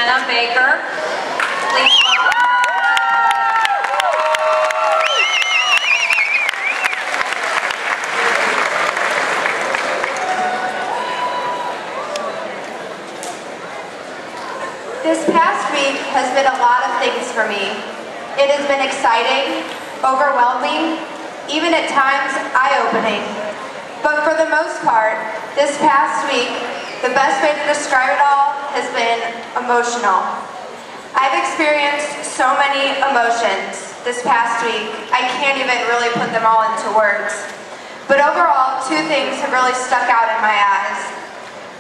Jenna Baker. Please welcome her. This past week has been a lot of things for me. It has been exciting, overwhelming, even at times eye-opening. But for the most part, this past week, the best way to describe it all has been emotional. I've experienced so many emotions this past week, I can't even really put them all into words. But overall, two things have really stuck out in my eyes.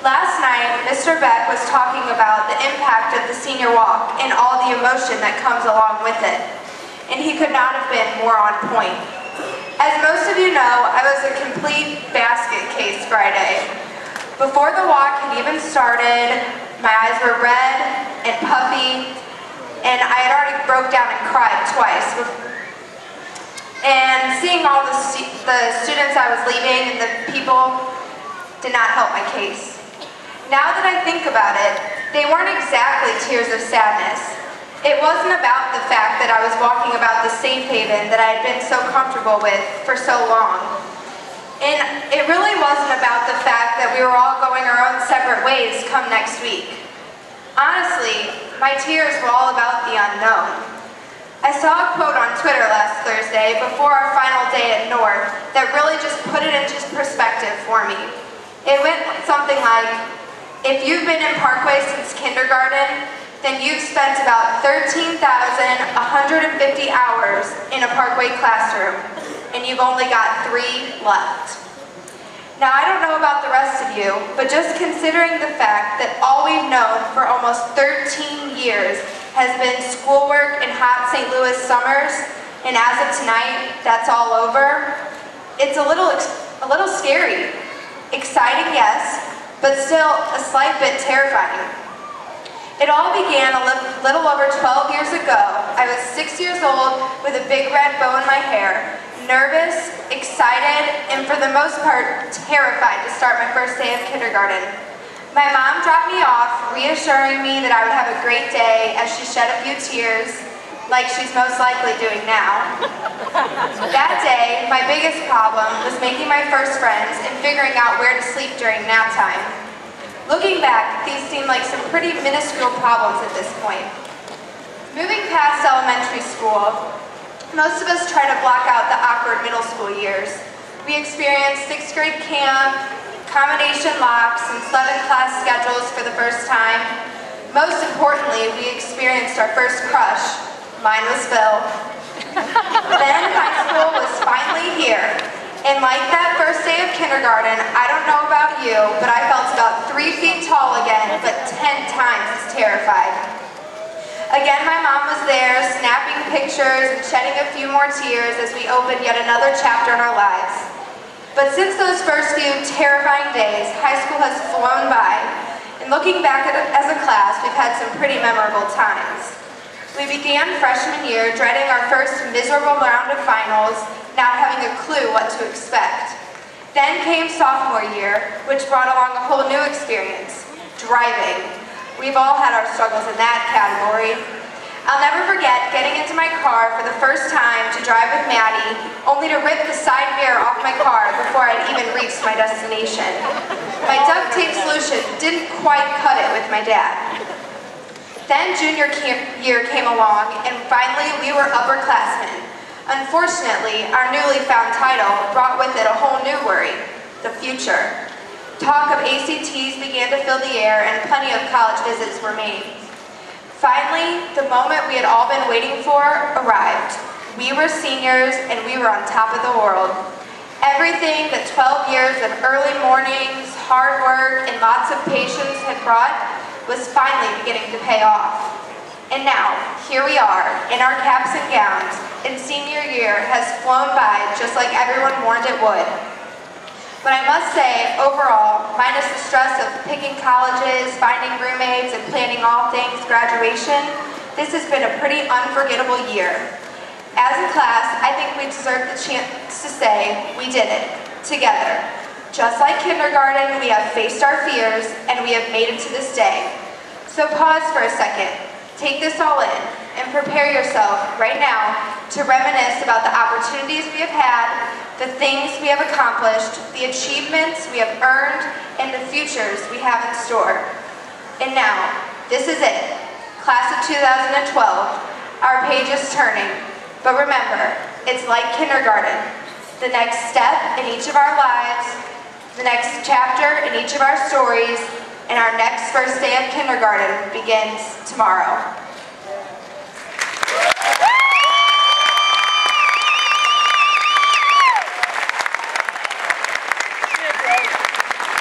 Last night, Mr. Beck was talking about the impact of the senior walk and all the emotion that comes along with it. And he could not have been more on point. As most of you know, I was a complete basket case Friday. Before the walk had even started, my eyes were red and puffy, and I had already broke down and cried twice. And seeing all the students I was leaving and the people did not help my case. Now that I think about it, they weren't exactly tears of sadness. It wasn't about the fact that I was walking about the safe haven that I had been so comfortable with for so long. And it really wasn't about the fact that we were all going our own separate ways come next week. Honestly, my tears were all about the unknown. I saw a quote on Twitter last Thursday before our final day at North that really just put it into perspective for me. It went something like, if you've been in Parkway since kindergarten, then you've spent about 13,150 hours in a Parkway classroom, and you've only got 3 left. Now, I don't know about the rest of you, but just considering the fact that all we've known for almost 13 years has been schoolwork and hot St. Louis summers, and as of tonight, that's all over, it's a little scary. Exciting, yes, but still a slight bit terrifying. It all began a little over 12 years ago. I was 6 years old with a big red bow in my hair, nervous, excited, and for the most part, terrified to start my first day of kindergarten. My mom dropped me off, reassuring me that I would have a great day as she shed a few tears, like she's most likely doing now. That day, my biggest problem was making my first friends and figuring out where to sleep during nap time. Looking back, these seem like some pretty minuscule problems at this point. Moving past elementary school, most of us try to block out the awkward middle school years. We experienced 6th grade camp, combination locks, and 11 class schedules for the first time. Most importantly, we experienced our first crush. Mine was Phil. Then high school was finally here. And like that first day of kindergarten, I don't know about you, but I felt about 3 feet tall again, but 10 times as terrified. Again, my mom was there, snapping pictures and shedding a few more tears as we opened yet another chapter in our lives. But since those first few terrifying days, high school has flown by. And looking back at it as a class, we've had some pretty memorable times. We began freshman year dreading our first miserable round of finals, not having a clue what to expect. Then came sophomore year, which brought along a whole new experience, driving. We've all had our struggles in that category. I'll never forget getting into my car for the first time to drive with Maddie, only to rip the side mirror off my car before I'd even reached my destination. My duct tape solution didn't quite cut it with my dad. Then junior year came along, and finally we were upperclassmen. Unfortunately, our newly found title brought with it a whole new worry, the future. Talk of ACTs began to fill the air, and plenty of college visits were made. Finally, the moment we had all been waiting for arrived. We were seniors, and we were on top of the world. Everything that 12 years of early mornings, hard work, and lots of patience had brought was finally beginning to pay off. And now, here we are, in our caps and gowns, and senior year has flown by just like everyone warned it would. But I must say, overall, minus the stress of picking colleges, finding roommates, and planning all things graduation, this has been a pretty unforgettable year. As a class, I think we deserve the chance to say we did it, together. Just like kindergarten, we have faced our fears, and we have made it to this day. So pause for a second, take this all in, and prepare yourself right now to reminisce about the opportunities we have had, the things we have accomplished, the achievements we have earned, and the futures we have in store. And now, this is it, class of 2012. Our page is turning, but remember, it's like kindergarten. The next step in each of our lives, the next chapter in each of our stories, and our next first day of kindergarten begins tomorrow.